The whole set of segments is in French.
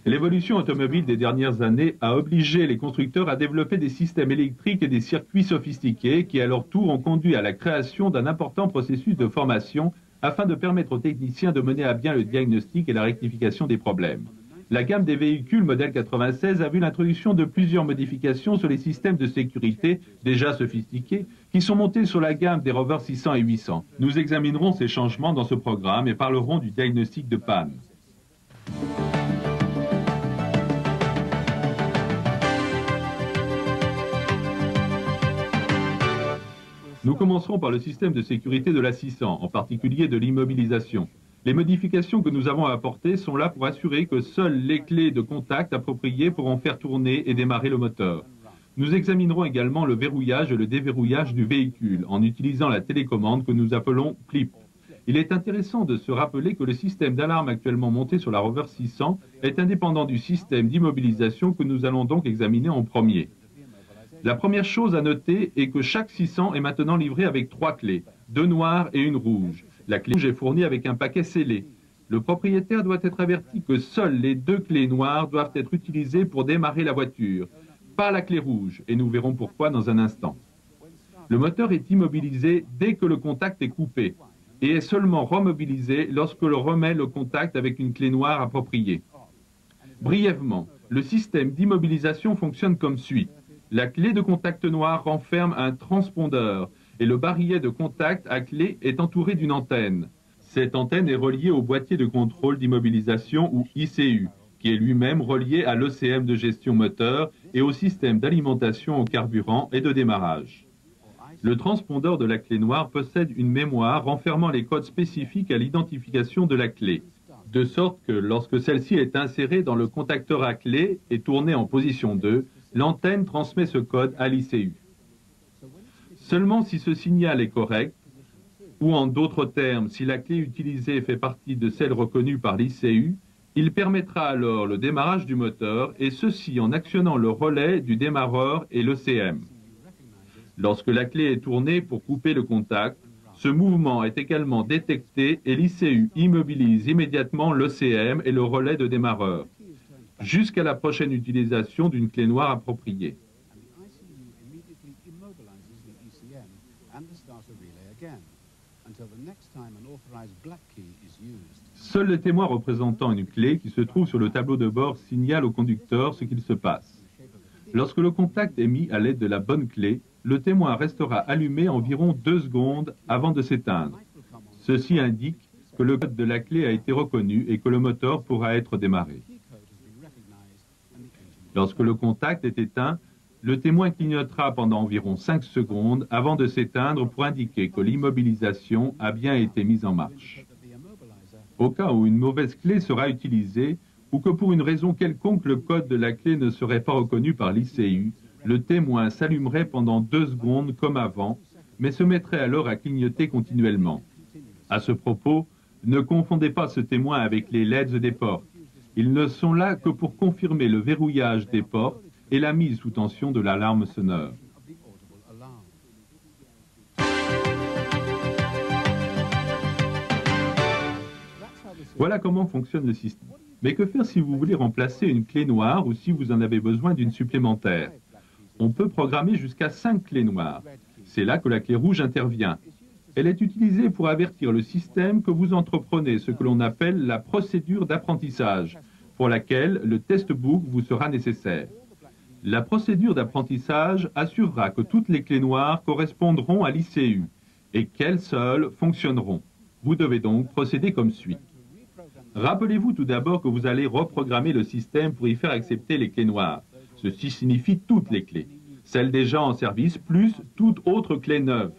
L'évolution automobile des dernières années a obligé les constructeurs à développer des systèmes électriques et des circuits sophistiqués qui, à leur tour, ont conduit à la création d'un important processus de formation afin de permettre aux techniciens de mener à bien le diagnostic et la rectification des problèmes. La gamme des véhicules modèle 96 a vu l'introduction de plusieurs modifications sur les systèmes de sécurité déjà sophistiqués qui sont montés sur la gamme des Rover 600 et 800. Nous examinerons ces changements dans ce programme et parlerons du diagnostic de panne. Nous commencerons par le système de sécurité de la 600, en particulier de l'immobilisation. Les modifications que nous avons apportées sont là pour assurer que seules les clés de contact appropriées pourront faire tourner et démarrer le moteur. Nous examinerons également le verrouillage et le déverrouillage du véhicule en utilisant la télécommande que nous appelons CLIP. Il est intéressant de se rappeler que le système d'alarme actuellement monté sur la Rover 600 est indépendant du système d'immobilisation que nous allons donc examiner en premier. La première chose à noter est que chaque 600 est maintenant livré avec 3 clés, 2 noires et une rouge. La clé rouge est fournie avec un paquet scellé. Le propriétaire doit être averti que seules les 2 clés noires doivent être utilisées pour démarrer la voiture, pas la clé rouge, et nous verrons pourquoi dans un instant. Le moteur est immobilisé dès que le contact est coupé et est seulement remobilisé lorsque l'on remet le contact avec une clé noire appropriée. Brièvement, le système d'immobilisation fonctionne comme suit. La clé de contact noire renferme un transpondeur et le barillet de contact à clé est entouré d'une antenne. Cette antenne est reliée au boîtier de contrôle d'immobilisation ou ICU, qui est lui-même relié à l'ECM de gestion moteur et au système d'alimentation au carburant et de démarrage. Le transpondeur de la clé noire possède une mémoire renfermant les codes spécifiques à l'identification de la clé, de sorte que lorsque celle-ci est insérée dans le contacteur à clé et tournée en position 2, l'antenne transmet ce code à l'ICU. Seulement si ce signal est correct, ou en d'autres termes, si la clé utilisée fait partie de celle reconnue par l'ICU, il permettra alors le démarrage du moteur, et ceci en actionnant le relais du démarreur et l'ECM. Lorsque la clé est tournée pour couper le contact, ce mouvement est également détecté et l'ICU immobilise immédiatement l'ECM et le relais de démarreur, jusqu'à la prochaine utilisation d'une clé noire appropriée. Seul le témoin représentant une clé qui se trouve sur le tableau de bord signale au conducteur ce qu'il se passe. Lorsque le contact est mis à l'aide de la bonne clé, le témoin restera allumé environ 2 secondes avant de s'éteindre. Ceci indique que le code de la clé a été reconnu et que le moteur pourra être démarré. Lorsque le contact est éteint, le témoin clignotera pendant environ 5 secondes avant de s'éteindre pour indiquer que l'immobilisation a bien été mise en marche. Au cas où une mauvaise clé sera utilisée ou que pour une raison quelconque le code de la clé ne serait pas reconnu par l'ICU, le témoin s'allumerait pendant 2 secondes comme avant, mais se mettrait alors à clignoter continuellement. À ce propos, ne confondez pas ce témoin avec les LEDs des portes. Ils ne sont là que pour confirmer le verrouillage des portes et la mise sous tension de l'alarme sonore. Voilà comment fonctionne le système. Mais que faire si vous voulez remplacer une clé noire ou si vous en avez besoin d'une supplémentaire? On peut programmer jusqu'à 5 clés noires. C'est là que la clé rouge intervient. Elle est utilisée pour avertir le système que vous entreprenez ce que l'on appelle la procédure d'apprentissage, pour laquelle le test book vous sera nécessaire. La procédure d'apprentissage assurera que toutes les clés noires correspondront à l'ICU et qu'elles seules fonctionneront. Vous devez donc procéder comme suit. Rappelez-vous tout d'abord que vous allez reprogrammer le système pour y faire accepter les clés noires. Ceci signifie toutes les clés, celles déjà en service plus toute autre clé neuve.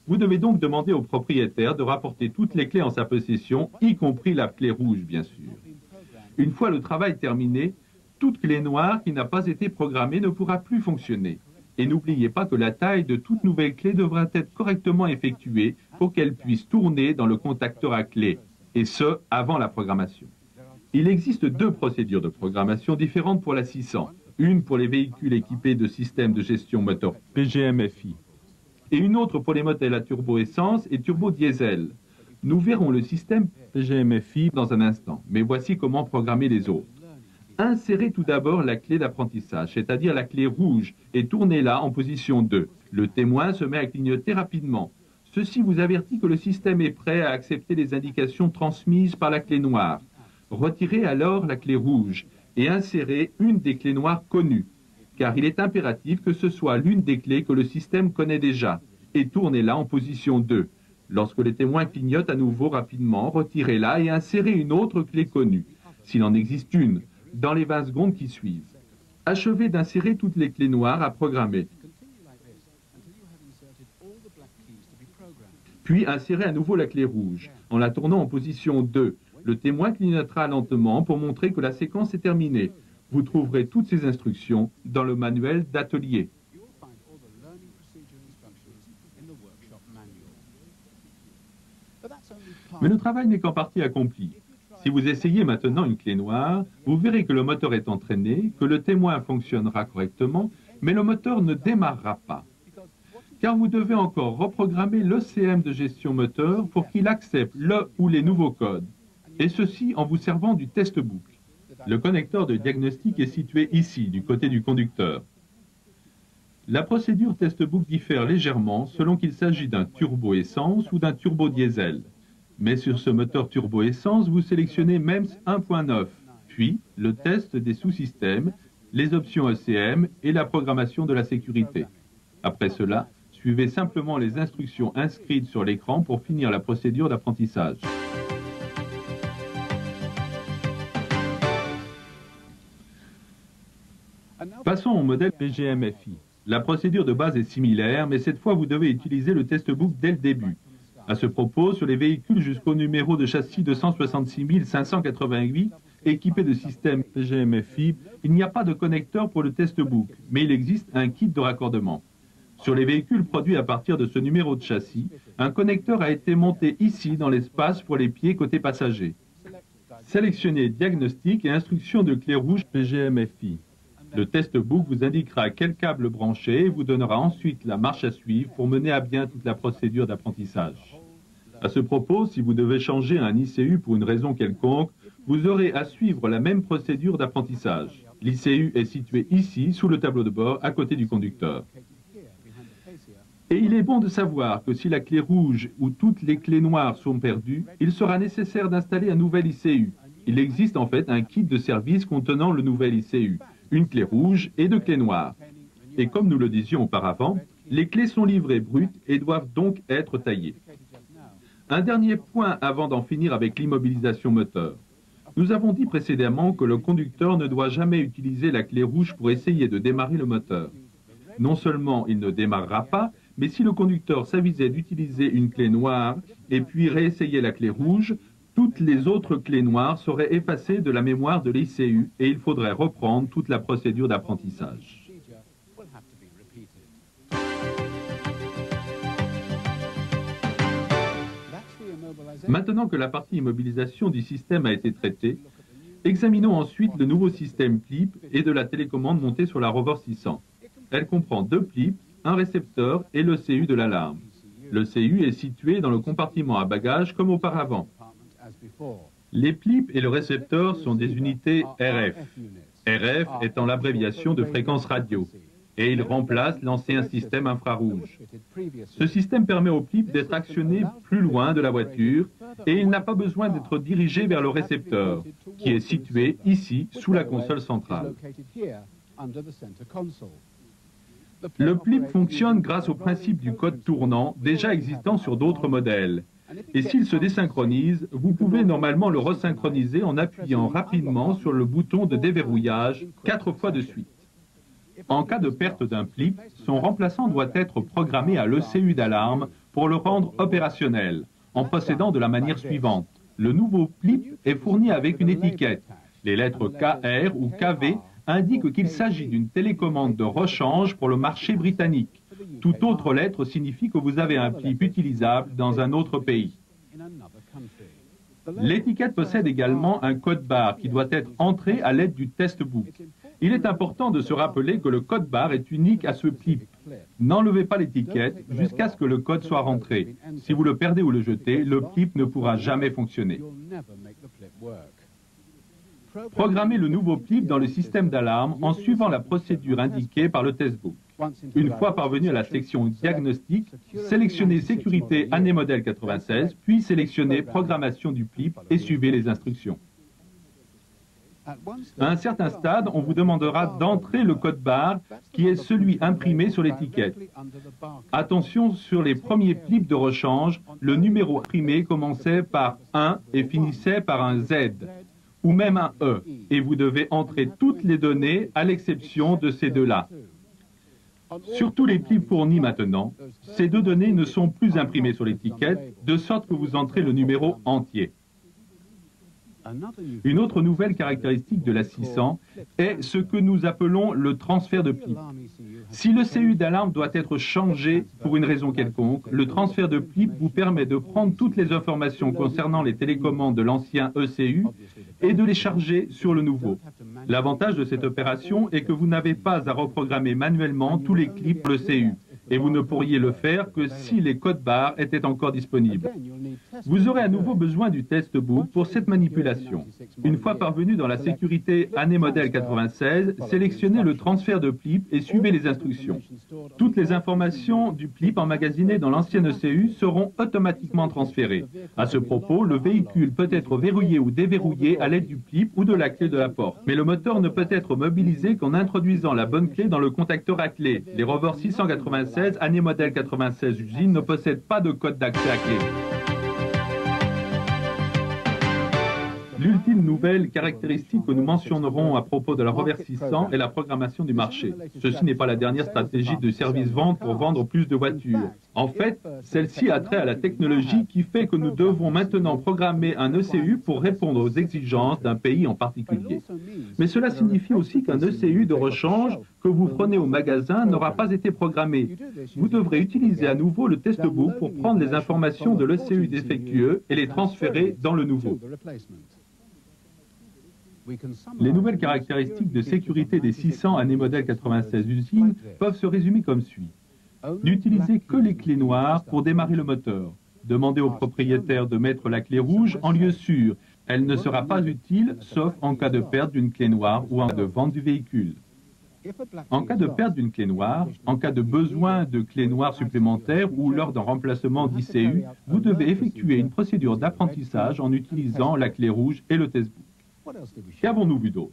Vous devez donc demander au propriétaire de rapporter toutes les clés en sa possession, y compris la clé rouge, bien sûr. Une fois le travail terminé, toute clé noire qui n'a pas été programmée ne pourra plus fonctionner. Et n'oubliez pas que la taille de toute nouvelle clé devra être correctement effectuée pour qu'elle puisse tourner dans le contacteur à clé, et ce, avant la programmation. Il existe 2 procédures de programmation différentes pour la 600. Une pour les véhicules équipés de systèmes de gestion moteur PGM-FI, et une autre pour les modèles à turbo-essence et turbo-diesel. Nous verrons le système PGMFI dans un instant, mais voici comment programmer les autres. Insérez tout d'abord la clé d'apprentissage, c'est-à-dire la clé rouge, et tournez-la en position 2. Le témoin se met à clignoter rapidement. Ceci vous avertit que le système est prêt à accepter les indications transmises par la clé noire. Retirez alors la clé rouge et insérez une des clés noires connues, car il est impératif que ce soit l'une des clés que le système connaît déjà, et tournez-la en position 2. Lorsque le témoin clignote à nouveau rapidement, retirez-la et insérez une autre clé connue, s'il en existe une, dans les 20 secondes qui suivent. Achevez d'insérer toutes les clés noires à programmer. Puis insérez à nouveau la clé rouge, en la tournant en position 2. Le témoin clignotera lentement pour montrer que la séquence est terminée. Vous trouverez toutes ces instructions dans le manuel d'atelier. Mais le travail n'est qu'en partie accompli. Si vous essayez maintenant une clé noire, vous verrez que le moteur est entraîné, que le témoin fonctionnera correctement, mais le moteur ne démarrera pas. Car vous devez encore reprogrammer l'ECM de gestion moteur pour qu'il accepte le ou les nouveaux codes, et ceci en vous servant du test-book. Le connecteur de diagnostic est situé ici, du côté du conducteur. La procédure test-book diffère légèrement selon qu'il s'agit d'un turbo-essence ou d'un turbo-diesel. Mais sur ce moteur turbo-essence, vous sélectionnez MEMS 1.9, puis le test des sous-systèmes, les options ECM et la programmation de la sécurité. Après cela, suivez simplement les instructions inscrites sur l'écran pour finir la procédure d'apprentissage. Passons au modèle PGMFI. La procédure de base est similaire, mais cette fois vous devez utiliser le test-book dès le début. À ce propos, sur les véhicules jusqu'au numéro de châssis 266 588, équipés de système PGMFI, il n'y a pas de connecteur pour le test-book, mais il existe un kit de raccordement. Sur les véhicules produits à partir de ce numéro de châssis, un connecteur a été monté ici dans l'espace pour les pieds côté passager. Sélectionnez Diagnostic et instructions de clé rouge PGMFI. Le test-book vous indiquera quel câble brancher et vous donnera ensuite la marche à suivre pour mener à bien toute la procédure d'apprentissage. À ce propos, si vous devez changer un ICU pour une raison quelconque, vous aurez à suivre la même procédure d'apprentissage. L'ICU est situé ici, sous le tableau de bord, à côté du conducteur. Et il est bon de savoir que si la clé rouge ou toutes les clés noires sont perdues, il sera nécessaire d'installer un nouvel ICU. Il existe en fait un kit de service contenant le nouvel ICU, une clé rouge et deux clés noires. Et comme nous le disions auparavant, les clés sont livrées brutes et doivent donc être taillées. Un dernier point avant d'en finir avec l'immobilisation moteur. Nous avons dit précédemment que le conducteur ne doit jamais utiliser la clé rouge pour essayer de démarrer le moteur. Non seulement il ne démarrera pas, mais si le conducteur s'avisait d'utiliser une clé noire et puis réessayer la clé rouge, toutes les autres clés noires seraient effacées de la mémoire de l'ICU et il faudrait reprendre toute la procédure d'apprentissage. Maintenant que la partie immobilisation du système a été traitée, examinons ensuite le nouveau système PLIP et de la télécommande montée sur la Rover 600. Elle comprend deux PLIP, un récepteur et le CU de l'alarme. Le CU est situé dans le compartiment à bagages comme auparavant. Les PLIP et le récepteur sont des unités RF. RF étant l'abréviation de fréquence radio, et il remplace l'ancien système infrarouge. Ce système permet au PLIP d'être actionné plus loin de la voiture, et il n'a pas besoin d'être dirigé vers le récepteur, qui est situé ici, sous la console centrale. Le PLIP fonctionne grâce au principe du code tournant déjà existant sur d'autres modèles. Et s'il se désynchronise, vous pouvez normalement le resynchroniser en appuyant rapidement sur le bouton de déverrouillage 4 fois de suite. En cas de perte d'un PLIP, son remplaçant doit être programmé à l'ECU d'alarme pour le rendre opérationnel, en procédant de la manière suivante. Le nouveau PLIP est fourni avec une étiquette. Les lettres KR ou KV indiquent qu'il s'agit d'une télécommande de rechange pour le marché britannique. Toute autre lettre signifie que vous avez un PLIP utilisable dans un autre pays. L'étiquette possède également un code barre qui doit être entré à l'aide du test-book. Il est important de se rappeler que le code barre est unique à ce PLIP. N'enlevez pas l'étiquette jusqu'à ce que le code soit rentré. Si vous le perdez ou le jetez, le clip ne pourra jamais fonctionner. Programmez le nouveau clip dans le système d'alarme en suivant la procédure indiquée par le testbook. Une fois parvenu à la section Diagnostic, sélectionnez Sécurité année modèle 96, puis sélectionnez Programmation du clip et suivez les instructions. À un certain stade, on vous demandera d'entrer le code barre qui est celui imprimé sur l'étiquette. Attention, sur les premiers clips de rechange, le numéro imprimé commençait par 1 et finissait par un Z, ou même un E, et vous devez entrer toutes les données à l'exception de ces deux-là. Sur tous les clips fournis maintenant, ces deux données ne sont plus imprimées sur l'étiquette, de sorte que vous entrez le numéro entier. Une autre nouvelle caractéristique de la 600 est ce que nous appelons le transfert de PIP. Si le CU d'alarme doit être changé pour une raison quelconque, le transfert de PIP vous permet de prendre toutes les informations concernant les télécommandes de l'ancien ECU et de les charger sur le nouveau. L'avantage de cette opération est que vous n'avez pas à reprogrammer manuellement tous les clips pour le CU. Et vous ne pourriez le faire que si les codes barres étaient encore disponibles. Vous aurez à nouveau besoin du testbook pour cette manipulation. Une fois parvenu dans la sécurité année modèle 96, sélectionnez le transfert de PLIP et suivez les instructions. Toutes les informations du PLIP emmagasinées dans l'ancienne ECU seront automatiquement transférées. À ce propos, le véhicule peut être verrouillé ou déverrouillé à l'aide du PLIP ou de la clé de la porte. Mais le moteur ne peut être mobilisé qu'en introduisant la bonne clé dans le contacteur à clé. Les Rover 696 année modèle 96 usine ne possède pas de code d'accès à clé. L'ultime nouvelle caractéristique que nous mentionnerons à propos de la Rover 600 est la programmation du marché. Ceci n'est pas la dernière stratégie de service-vente pour vendre plus de voitures. En fait, celle-ci a trait à la technologie qui fait que nous devons maintenant programmer un ECU pour répondre aux exigences d'un pays en particulier. Mais cela signifie aussi qu'un ECU de rechange que vous prenez au magasin n'aura pas été programmé. Vous devrez utiliser à nouveau le testbook pour prendre les informations de l'ECU défectueux et les transférer dans le nouveau. Les nouvelles caractéristiques de sécurité des 600 année modèle 96 usines peuvent se résumer comme suit. N'utilisez que les clés noires pour démarrer le moteur. Demandez au propriétaire de mettre la clé rouge en lieu sûr. Elle ne sera pas utile sauf en cas de perte d'une clé noire ou en cas de vente du véhicule. En cas de perte d'une clé noire, en cas de besoin de clés noires supplémentaires ou lors d'un remplacement d'ICU, vous devez effectuer une procédure d'apprentissage en utilisant la clé rouge et le testbook. Qu'avons-nous vu d'autre?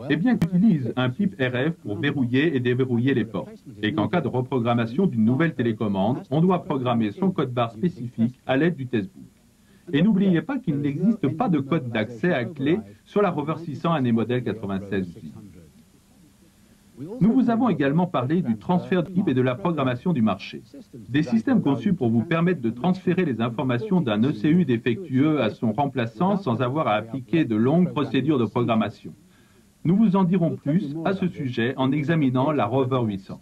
Eh bien, qu'on utilise un PIP RF pour verrouiller et déverrouiller les portes, et qu'en cas de reprogrammation d'une nouvelle télécommande, on doit programmer son code barre spécifique à l'aide du testbook. Et n'oubliez pas qu'il n'existe pas de code d'accès à clé sur la Rover 600 année modèle 96. Nous vous avons également parlé du transfert de PIP et de la programmation du marché. Des systèmes conçus pour vous permettre de transférer les informations d'un ECU défectueux à son remplaçant sans avoir à appliquer de longues procédures de programmation. Nous vous en dirons plus à ce sujet en examinant la Rover 800.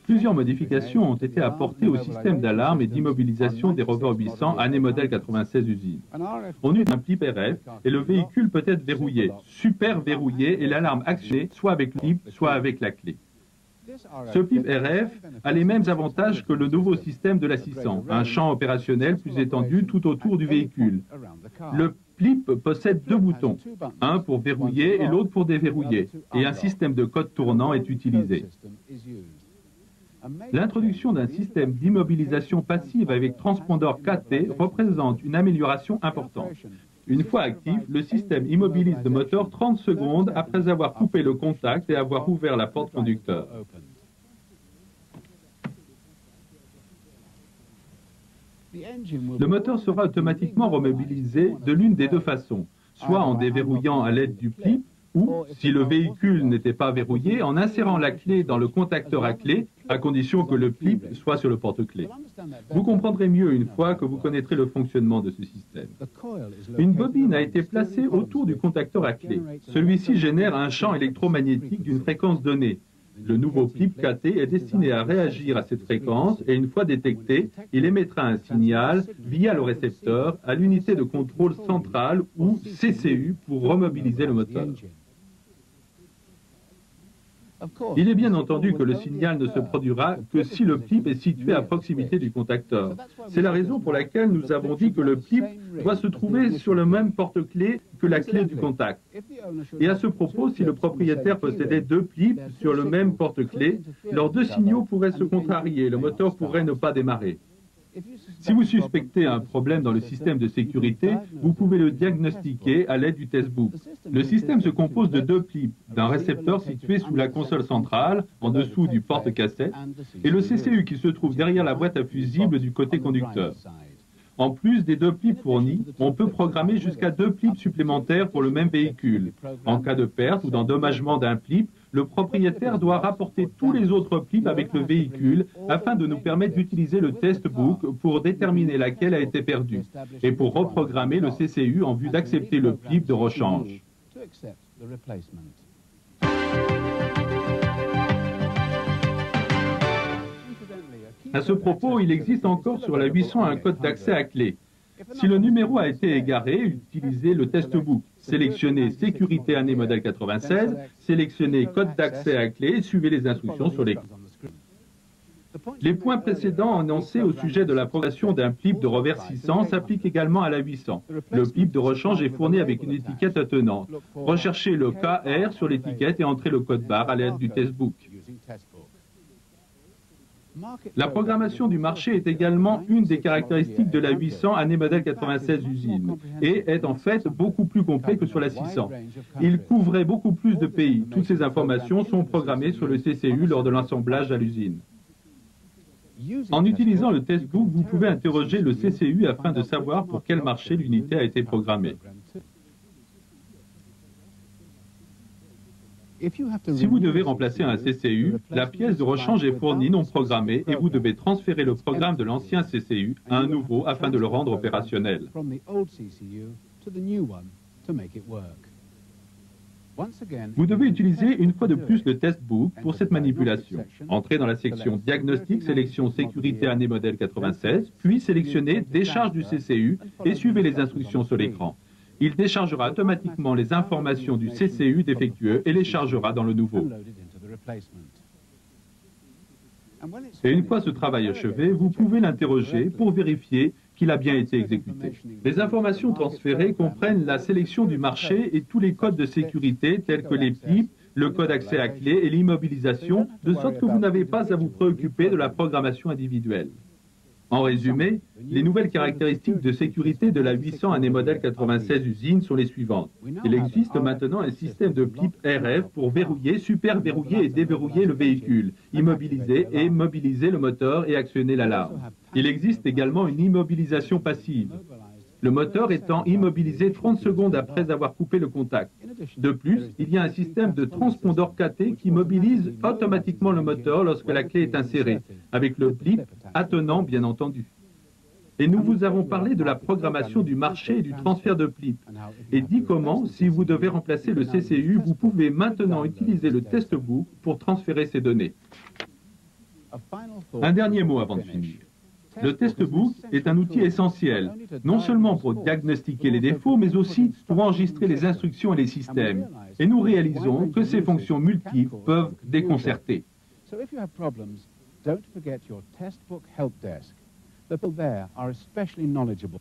Plusieurs modifications ont été apportées au système d'alarme et d'immobilisation des Rover 800 année modèle 96 usine. On utilise un PIP RF et le véhicule peut être verrouillé, super verrouillé et l'alarme actionnée soit avec le PIP, soit avec la clé. Ce PIP RF a les mêmes avantages que le nouveau système de la 600, un champ opérationnel plus étendu tout autour du véhicule. Le PIP possède deux boutons, un pour verrouiller et l'autre pour déverrouiller, et un système de code tournant est utilisé. L'introduction d'un système d'immobilisation passive avec transpondeur KT représente une amélioration importante. Une fois actif, le système immobilise le moteur 30 secondes après avoir coupé le contact et avoir ouvert la porte conducteur. Le moteur sera automatiquement remobilisé de l'une des deux façons, soit en déverrouillant à l'aide du PIP, ou, si le véhicule n'était pas verrouillé, en insérant la clé dans le contacteur à clé, à condition que le PIP soit sur le porte-clés. Vous comprendrez mieux une fois que vous connaîtrez le fonctionnement de ce système. Une bobine a été placée autour du contacteur à clé. Celui-ci génère un champ électromagnétique d'une fréquence donnée. Le nouveau PLIP KT est destiné à réagir à cette fréquence et une fois détecté, il émettra un signal via le récepteur à l'unité de contrôle centrale ou CCU pour remobiliser le moteur. Il est bien entendu que le signal ne se produira que si le PLIP est situé à proximité du contacteur. C'est la raison pour laquelle nous avons dit que le PLIP doit se trouver sur le même porte-clés que la clé du contact. Et à ce propos, si le propriétaire possédait deux PLIP sur le même porte-clés, leurs deux signaux pourraient se contrarier, le moteur pourrait ne pas démarrer. Si vous suspectez un problème dans le système de sécurité, vous pouvez le diagnostiquer à l'aide du testbook. Le système se compose de deux PLIP, d'un récepteur situé sous la console centrale, en dessous du porte-cassette, et le CCU qui se trouve derrière la boîte à fusibles du côté conducteur. En plus des deux PLIP fournis, on peut programmer jusqu'à deux PLIP supplémentaires pour le même véhicule. En cas de perte ou d'endommagement d'un PLIP, le propriétaire doit rapporter tous les autres PLIP avec le véhicule afin de nous permettre d'utiliser le testbook pour déterminer laquelle a été perdue et pour reprogrammer le CCU en vue d'accepter le PLIP de rechange. À ce propos, il existe encore sur la 800 un code d'accès à clé. Si le numéro a été égaré, utilisez le testbook. Sélectionnez Sécurité année modèle 96, sélectionnez Code d'accès à clé et suivez les instructions sur l'écran. Les points précédents annoncés au sujet de la progression d'un PLIP de revers 600 s'appliquent également à la 800. Le PLIP de rechange est fourni avec une étiquette attenante. Recherchez le KR sur l'étiquette et entrez le code barre à l'aide du testbook. La programmation du marché est également une des caractéristiques de la 800 année modèle 96 usine et est en fait beaucoup plus complet que sur la 600. Il couvrait beaucoup plus de pays. Toutes ces informations sont programmées sur le CCU lors de l'assemblage à l'usine. En utilisant le testbook, vous pouvez interroger le CCU afin de savoir pour quel marché l'unité a été programmée. Si vous devez remplacer un CCU, la pièce de rechange est fournie non programmée et vous devez transférer le programme de l'ancien CCU à un nouveau afin de le rendre opérationnel. Vous devez utiliser une fois de plus le testbook pour cette manipulation. Entrez dans la section Diagnostic, sélection Sécurité année modèle 96, puis sélectionnez Décharge du CCU et suivez les instructions sur l'écran. Il déchargera automatiquement les informations du CCU défectueux et les chargera dans le nouveau. Et une fois ce travail achevé, vous pouvez l'interroger pour vérifier qu'il a bien été exécuté. Les informations transférées comprennent la sélection du marché et tous les codes de sécurité tels que les PLIP, le code accès à clé et l'immobilisation, de sorte que vous n'avez pas à vous préoccuper de la programmation individuelle. En résumé, les nouvelles caractéristiques de sécurité de la 800 année modèle 96 usine sont les suivantes. Il existe maintenant un système de PLIP RF pour verrouiller, super verrouiller et déverrouiller le véhicule, immobiliser et mobiliser le moteur et actionner l'alarme. Il existe également une immobilisation passive, le moteur étant immobilisé 30 secondes après avoir coupé le contact. De plus, il y a un système de transpondeur KT qui mobilise automatiquement le moteur lorsque la clé est insérée, avec le PLIP attenant bien entendu. Et nous vous avons parlé de la programmation du marché et du transfert de PLIP, et dit comment, si vous devez remplacer le CCU, vous pouvez maintenant utiliser le testbook pour transférer ces données. Un dernier mot avant de finir. Le testbook est un outil essentiel, non seulement pour diagnostiquer les défauts, mais aussi pour enregistrer les instructions et les systèmes. Et nous réalisons que ces fonctions multiples peuvent déconcerter. The people there are especially knowledgeable.